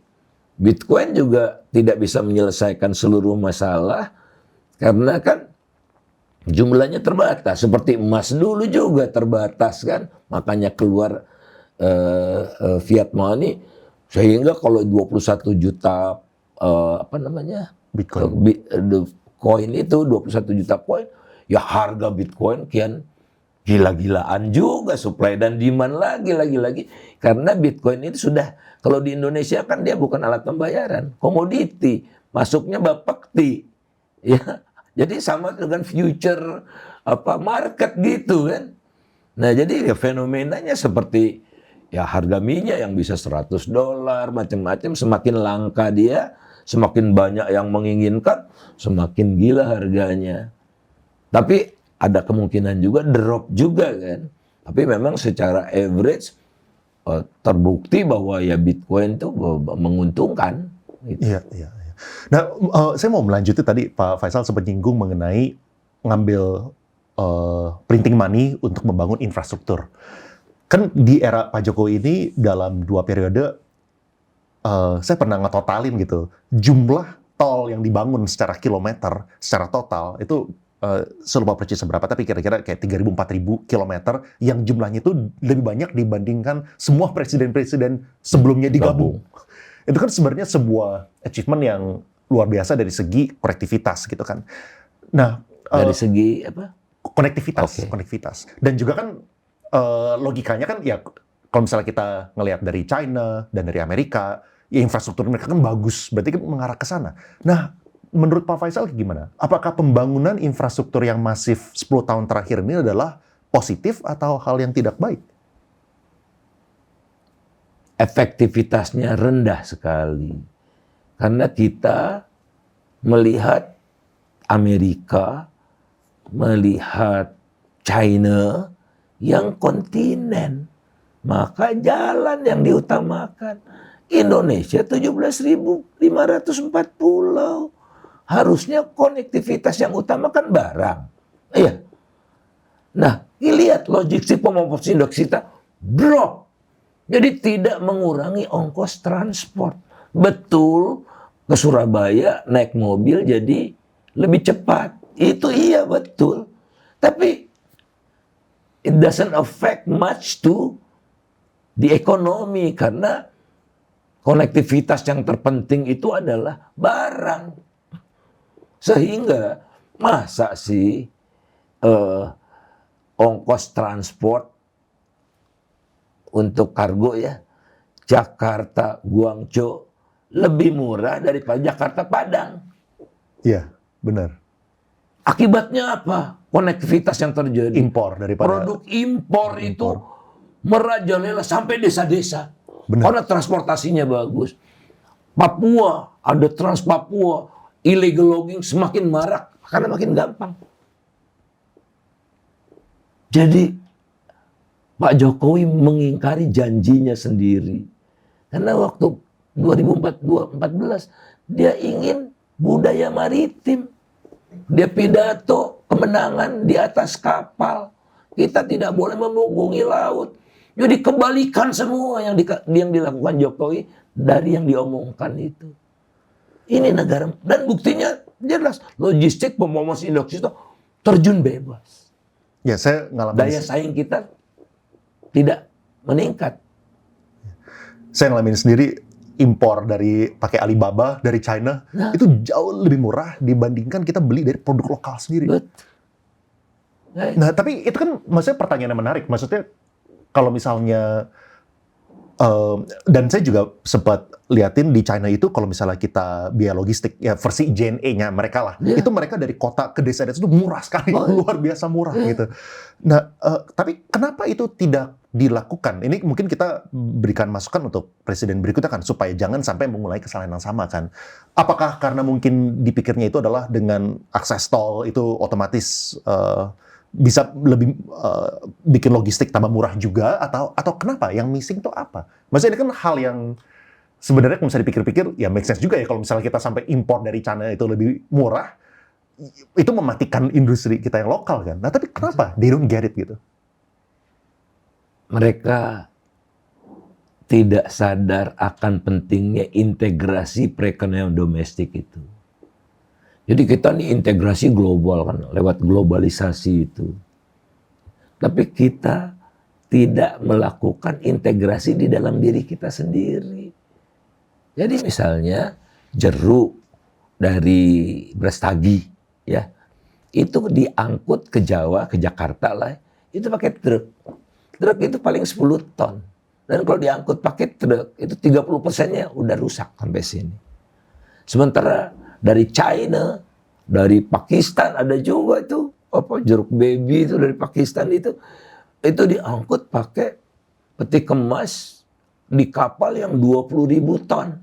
Bitcoin juga tidak bisa menyelesaikan seluruh masalah, karena kan jumlahnya terbatas. Seperti emas dulu juga terbatas kan, makanya keluar fiat money, sehingga kalau 21 juta Bitcoin. koin itu 21 juta koin, ya harga Bitcoin kian gila-gilaan juga, supply dan demand lagi karena Bitcoin itu sudah, kalau di Indonesia kan dia bukan alat pembayaran, komoditi, masuknya bapakti, ya, jadi sama dengan future market gitu kan. Nah jadi ya fenomenanya seperti ya harga minyak yang bisa $100, macam-macam, semakin langka dia, semakin banyak yang menginginkan, semakin gila harganya. Tapi ada kemungkinan juga drop juga kan. Tapi memang secara average terbukti bahwa ya Bitcoin itu menguntungkan. Gitu. Iya. Nah, saya mau melanjuti tadi Pak Faisal sempat nyinggung mengenai ngambil printing money untuk membangun infrastruktur. Kan di era Pak Jokowi ini dalam 2 periode, saya pernah ngetotalin gitu, jumlah tol yang dibangun secara kilometer, secara total, itu saya lupa persis seberapa, tapi kira-kira kayak 3.000-4.000 kilometer, yang jumlahnya itu lebih banyak dibandingkan semua presiden-presiden sebelumnya digabung. Itu kan sebenarnya sebuah achievement yang luar biasa dari segi konektivitas gitu kan. Nah, dari segi apa? Konektivitas. Dan juga kan logikanya kan ya, kalau misalnya kita ngelihat dari China dan dari Amerika, ya infrastruktur mereka kan bagus, berarti kan mengarah ke sana. Nah, menurut Pak Faisal gimana? Apakah pembangunan infrastruktur yang masif 10 tahun terakhir ini adalah positif atau hal yang tidak baik? Efektivitasnya rendah sekali. Karena kita melihat Amerika, melihat China yang kontinen, maka jalan yang diutamakan. Indonesia 17.504 pulau. Harusnya konektivitas yang utamakan barang. Iya. Nah, lihat logistik pemopos indeks kita drop. Jadi tidak mengurangi ongkos transport. Betul, ke Surabaya naik mobil jadi lebih cepat. Itu iya betul. Tapi it doesn't affect much to the economy, karena konektivitas yang terpenting itu adalah barang. Sehingga masa sih ongkos transport untuk kargo ya Jakarta Guangzhou lebih murah daripada Jakarta Padang. Iya, benar. Akibatnya apa? Konektivitas yang terjadi. Impor daripada produk impor itu merajalela sampai desa-desa. Benar. Karena transportasinya bagus. Papua, ada Trans Papua, illegal logging semakin marak karena makin gampang. Jadi Pak Jokowi mengingkari janjinya sendiri. Karena waktu 2014 dia ingin budaya maritim. Dia pidato kemenangan di atas kapal. Kita tidak boleh memunggungi laut. Jadi kebalikan semua yang dilakukan Jokowi dari yang diomongkan itu. Ini negara, dan buktinya jelas, logistik pemomos indeks itu terjun bebas. Ya, saya ngalamin. Daya saing kita tidak meningkat. Saya ngalamin sendiri impor dari pakai Alibaba dari China Nah. itu jauh lebih murah dibandingkan kita beli dari produk lokal sendiri. Betul. Nah, tapi itu kan maksudnya pertanyaan yang menarik. Maksudnya kalau misalnya dan saya juga sempat liatin di China itu kalau misalnya kita biaya logistik ya versi JNE-nya mereka lah, itu mereka dari kota ke desa-desa itu murah sekali, luar biasa murah gitu. Nah, tapi kenapa itu tidak dilakukan? Ini mungkin kita berikan masukan untuk presiden berikutnya kan supaya jangan sampai mengulangi kesalahan yang sama kan. Apakah karena mungkin dipikirnya itu adalah dengan akses tol itu otomatis bisa lebih bikin logistik tambah murah juga atau kenapa yang missing tuh apa? Maksudnya ini kan hal yang sebenarnya kalau misalnya dipikir-pikir ya make sense juga ya kalau misalnya kita sampai impor dari China itu lebih murah itu mematikan industri kita yang lokal kan. Nah tapi kenapa they don't get it gitu? Mereka tidak sadar akan pentingnya integrasi perekonomian domestik itu. Jadi kita nih integrasi global kan, lewat globalisasi itu. Tapi kita tidak melakukan integrasi di dalam diri kita sendiri. Jadi misalnya jeruk dari Brastagi, ya, itu diangkut ke Jawa, ke Jakarta lah, itu pakai truk. Truk itu paling 10 ton. Dan kalau diangkut pakai truk, itu 30%-nya udah rusak sampai sini. Sementara dari China, dari Pakistan ada juga itu jeruk baby itu dari Pakistan itu diangkut pakai peti kemas di kapal yang 20.000 ton,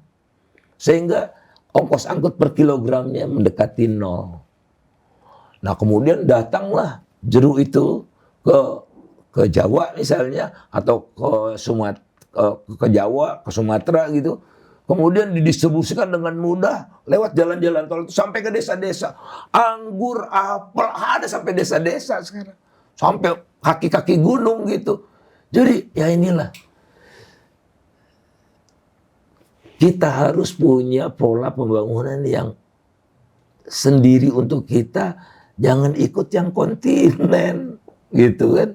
sehingga ongkos angkut per kilogramnya mendekati 0. Nah kemudian datanglah jeruk itu ke Jawa misalnya atau ke Jawa, ke Sumatera gitu. Kemudian didistribusikan dengan mudah lewat jalan-jalan tol itu sampai ke desa-desa. Anggur, apel, ada sampai desa-desa sekarang. Sampai kaki-kaki gunung gitu. Jadi ya inilah. Kita harus punya pola pembangunan yang sendiri untuk kita. Jangan ikut yang kontinen. Gitu kan.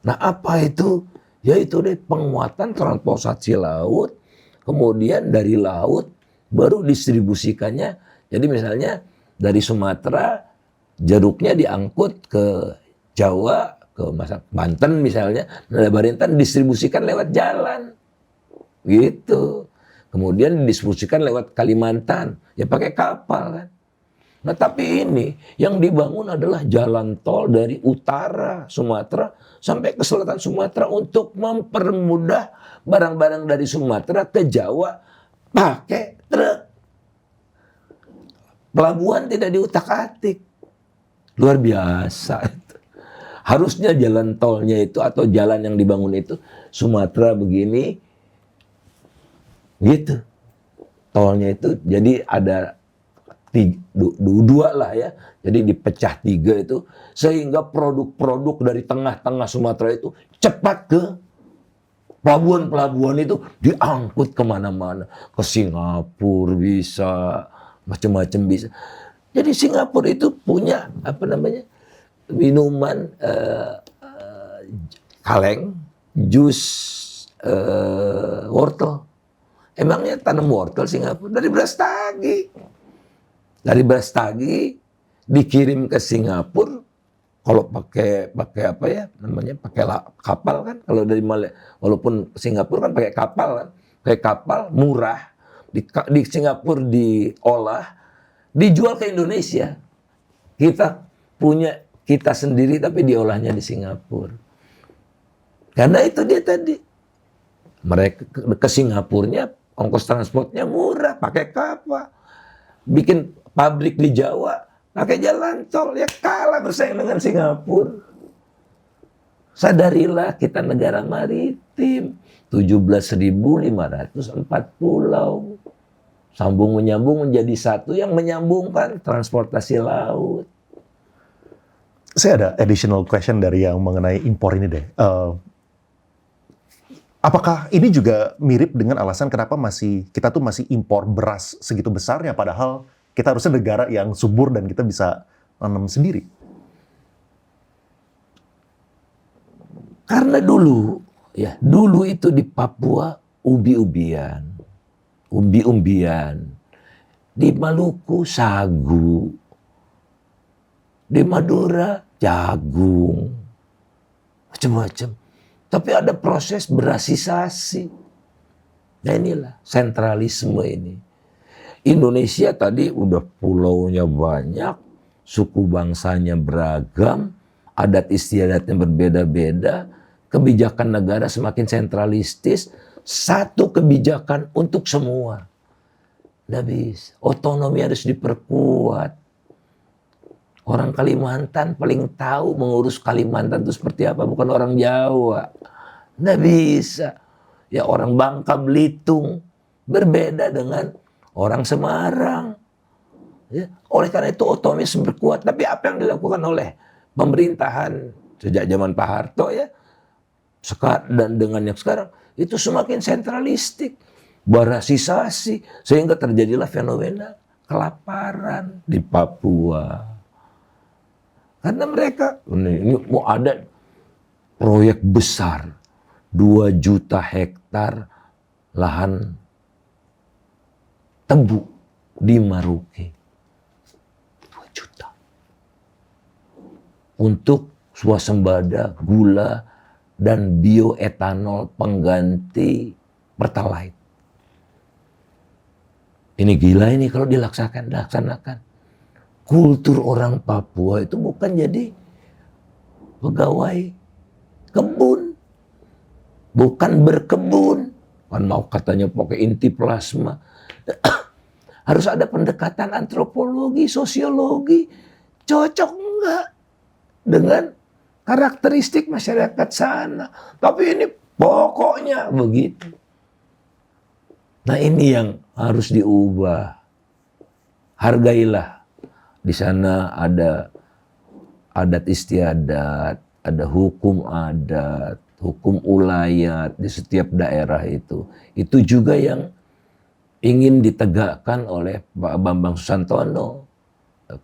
Nah apa itu? Yaitu penguatan transportasi laut. Kemudian dari laut baru distribusikannya. Jadi misalnya dari Sumatera jeruknya diangkut ke Jawa, ke Banten misalnya. Nah, Barintan distribusikan lewat jalan. Gitu. Kemudian didistribusikan lewat Kalimantan. Ya pakai kapal kan. Nah tapi ini yang dibangun adalah jalan tol dari utara Sumatera sampai ke selatan Sumatera untuk mempermudah barang-barang dari Sumatera ke Jawa pakai truk. Pelabuhan tidak diutak-atik. Luar biasa itu. Harusnya jalan tolnya itu atau jalan yang dibangun itu Sumatera begini gitu. Tolnya itu jadi ada dua lah ya. Jadi dipecah 3 itu sehingga produk-produk dari tengah-tengah Sumatera itu cepat ke pelabuhan-pelabuhan itu diangkut kemana-mana. Ke Singapura bisa, macam-macam bisa. Jadi Singapura itu punya minuman kaleng, jus wortel. Emangnya tanam wortel Singapura dari Brastagi. Dari Brastagi dikirim ke Singapura. Kalau pakai pakai kapal kan. Kalau dari walaupun Singapura kan pakai kapal kan. Pakai kapal murah di Singapura diolah, dijual ke Indonesia. Kita punya kita sendiri tapi diolahnya di Singapura. Karena itu dia tadi. Mereka ke Singapurnya ongkos transportnya murah, pakai kapal. Bikin pabrik di Jawa, pakai jalan tol, ya kalah bersaing dengan Singapura. Sadarilah kita negara maritim, 17.504 pulau. Sambung menyambung menjadi satu yang menyambungkan transportasi laut. Saya ada additional question dari yang mengenai impor ini deh. Apakah ini juga mirip dengan alasan kenapa kita tuh masih impor beras segitu besarnya padahal kita harusnya negara yang subur dan kita bisa nanam sendiri? Karena dulu Ya, dulu itu di Papua umbi-umbian. Di Maluku sagu. Di Madura jagung. Macam-macam. Tapi ada proses berasisasi. Nah inilah sentralisme ini. Indonesia tadi udah pulaunya banyak, suku bangsanya beragam, adat istiadatnya berbeda-beda, kebijakan negara semakin sentralistis, satu kebijakan untuk semua. Nggak bisa. Otonomi harus diperkuat. Orang Kalimantan paling tahu mengurus Kalimantan itu seperti apa, bukan orang Jawa. Nggak bisa. Ya orang Bangka Belitung berbeda dengan orang Semarang. Ya, oleh karena itu otonomi harus berkuat. Tapi apa yang dilakukan oleh pemerintahan sejak zaman Pak Harto ya, dan dengan yang sekarang itu semakin sentralistik, berasisasi, sehingga terjadilah fenomena kelaparan di Papua. Karena mereka ini mau ada proyek besar 2 juta hektar lahan tebu di Maroke. 2 juta. Untuk swasembada gula dan bioetanol pengganti pertalite. Ini gila ini kalau dilaksanakan. Kultur orang Papua itu bukan jadi pegawai kebun, bukan berkebun, kan mau katanya pakai inti plasma. Harus ada pendekatan antropologi, sosiologi, cocok enggak dengan karakteristik masyarakat sana. Tapi ini pokoknya begitu. Nah ini yang harus diubah. Hargailah. Di sana ada adat istiadat, ada hukum adat, hukum ulayat di setiap daerah itu. Itu juga yang ingin ditegakkan oleh Pak Bambang Susantono,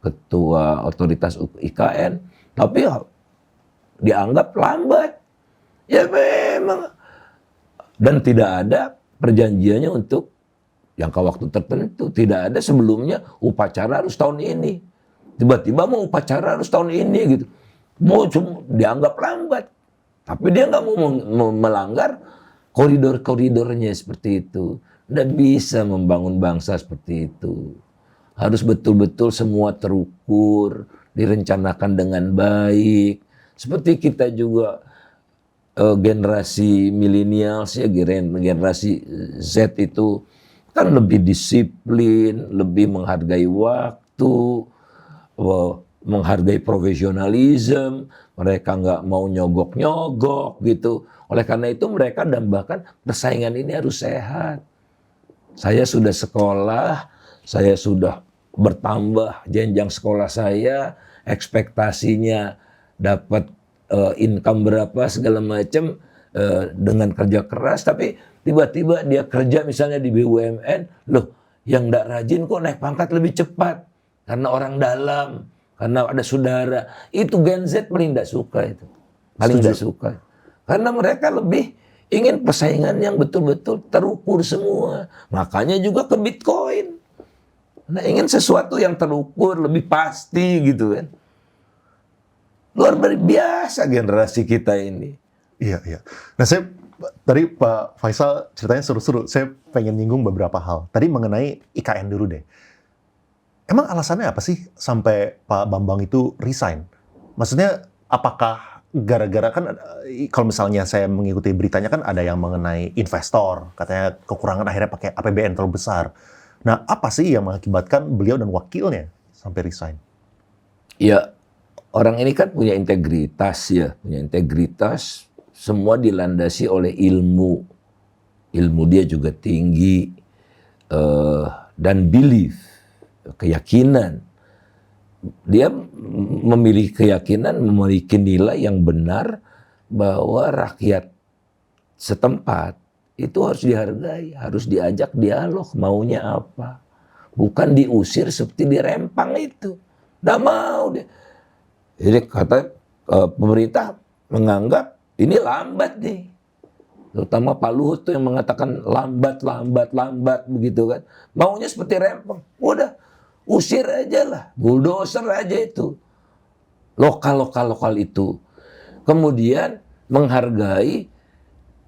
Ketua Otoritas IKN. Tapi dianggap lambat. Ya memang. Dan tidak ada perjanjiannya untuk jangka waktu tertentu. Tidak ada sebelumnya upacara harus tahun ini. Tiba-tiba mau upacara harus tahun ini gitu. Mau cuma dianggap lambat. Tapi dia nggak mau melanggar koridor-koridornya seperti itu. Nggak bisa membangun bangsa seperti itu. Harus betul-betul semua terukur, direncanakan dengan baik. Seperti kita juga generasi milenials ya, generasi Z itu kan lebih disiplin, lebih menghargai waktu, menghargai profesionalisme, mereka nggak mau nyogok-nyogok gitu. Oleh karena itu mereka dambakan persaingan ini harus sehat. Saya sudah sekolah, saya sudah bertambah jenjang sekolah saya, ekspektasinya dapat income berapa segala macam dengan kerja keras, tapi tiba-tiba dia kerja misalnya di BUMN, loh yang nggak rajin kok naik pangkat lebih cepat. Karena orang dalam, karena ada saudara. Itu Gen Z paling tidak suka itu. Paling tidak suka. Karena mereka lebih ingin persaingan yang betul-betul terukur semua. Makanya juga ke Bitcoin. Nah, ingin sesuatu yang terukur, lebih pasti gitu kan. Luar biasa generasi kita ini. Iya, iya. Nah, tadi Pak Faisal ceritanya seru-seru. Saya pengen nyinggung beberapa hal. Tadi mengenai IKN dulu deh. Emang alasannya apa sih sampai Pak Bambang itu resign? Maksudnya apakah gara-gara kan kalau misalnya saya mengikuti beritanya kan ada yang mengenai investor, katanya kekurangan akhirnya pakai APBN terlalu besar. Nah, apa sih yang mengakibatkan beliau dan wakilnya sampai resign? Ya, orang ini kan punya integritas ya, punya integritas, semua dilandasi oleh ilmu. Ilmu dia juga tinggi dan belief. Keyakinan. Dia memiliki keyakinan, memiliki nilai yang benar bahwa rakyat setempat itu harus dihargai, harus diajak dialog maunya apa. Bukan diusir seperti di Rempang itu. Nggak mau dia. Jadi kata pemerintah menganggap ini lambat nih. Terutama Pak Luhut tuh yang mengatakan lambat begitu kan. Maunya seperti Rempang. Udah, usir aja lah. Bulldozer aja itu. Lokal itu. Kemudian menghargai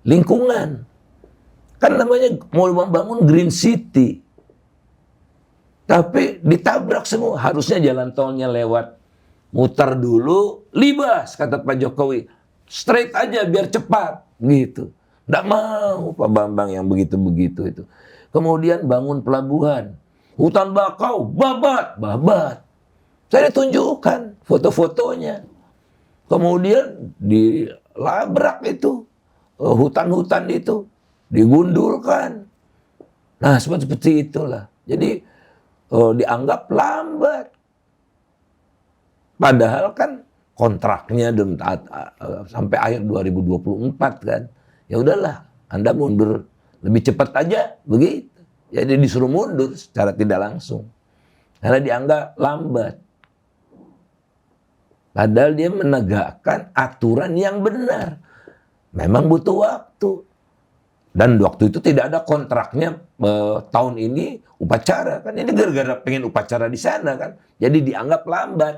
lingkungan. Kan namanya mau membangun Green City. Tapi ditabrak semua. Harusnya jalan tolnya lewat. Mutar dulu, libas kata Pak Jokowi. Straight aja biar cepat. Gitu. Nggak mau Pak Bambang yang begitu-begitu itu. Kemudian bangun pelabuhan. Hutan bakau, babat. Saya tunjukkan foto-fotonya. Kemudian dilabrak itu. Hutan-hutan itu. Digundulkan. Nah, seperti itulah. Jadi dianggap lambat. Padahal kan kontraknya sampai akhir 2024 kan. Ya udahlah, Anda mundur lebih cepat aja, begitu. Jadi disuruh mundur secara tidak langsung. Karena dianggap lambat. Padahal dia menegakkan aturan yang benar. Memang butuh waktu. Dan waktu itu tidak ada kontraknya tahun ini upacara kan. Ini gara-gara pengen upacara di sana kan. Jadi dianggap lambat.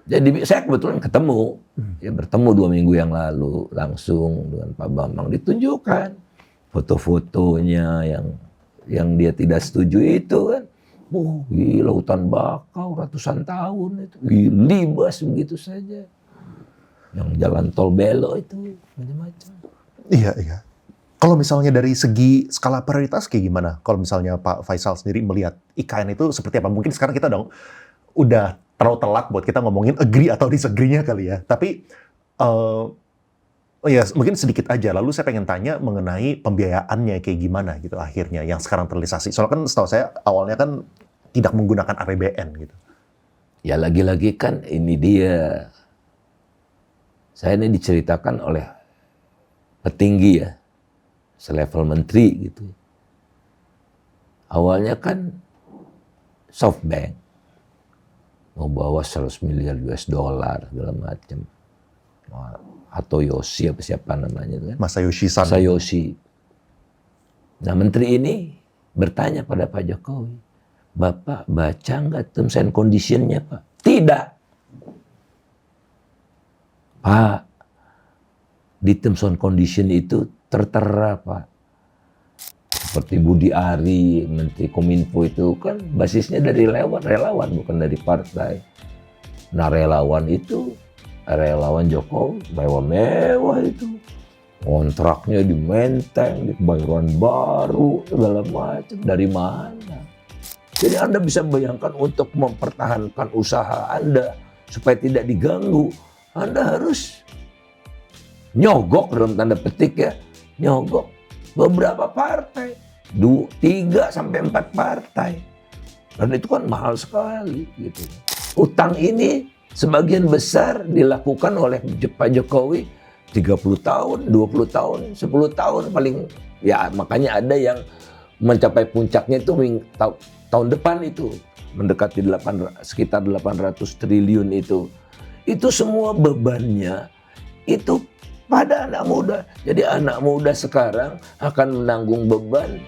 Jadi saya kebetulan ketemu, ya bertemu 2 minggu yang lalu langsung dengan Pak Bambang, ditunjukkan foto-fotonya yang dia tidak setuju itu kan. Gila, hutan bakau ratusan tahun itu, libas begitu saja. Yang jalan tol belok itu macam-macam. Iya. Kalau misalnya dari segi skala prioritas kayak gimana? Kalau misalnya Pak Faisal sendiri melihat IKN itu seperti apa? Mungkin sekarang kita udah terlalu telat buat kita ngomongin agree atau disagree-nya kali ya. Tapi ya mungkin sedikit aja. Lalu saya pengen tanya mengenai pembiayaannya kayak gimana gitu akhirnya yang sekarang terrealisasi. Soalnya kan setahu saya awalnya kan tidak menggunakan APBN gitu. Ya lagi-lagi kan ini dia. Saya ini diceritakan oleh petinggi ya. Selevel menteri gitu. Awalnya kan SoftBank mau bawa 100 miliar US dollar segala macam. Atau Yoshi apa siapa namanya itu kan? Masayoshi-san. Masayoshi. Nah, menteri ini bertanya pada Pak Jokowi, Bapak baca nggak terms and condition-nya, Pak? Tidak. Pak, di terms and condition itu tertera, Pak. Seperti Budi Ari, Menteri Kominfo itu kan basisnya dari relawan, bukan dari partai. Nah, relawan Jokowi, mewah-mewah itu. Kontraknya di Menteng, di Kebayoran Baru, segala macam. Dari mana? Jadi Anda bisa bayangkan untuk mempertahankan usaha Anda supaya tidak diganggu, Anda harus nyogok dalam tanda petik ya, nyogok beberapa partai, 3 sampai 4 partai. Dan itu kan mahal sekali gitu. Utang ini sebagian besar dilakukan oleh Pak Jokowi 30 tahun, 20 tahun, 10 tahun paling. Ya makanya ada yang mencapai puncaknya itu tahun depan itu. Mendekati sekitar 800 triliun itu. Itu semua bebannya itu pada anak muda. Jadi anak muda sekarang akan menanggung beban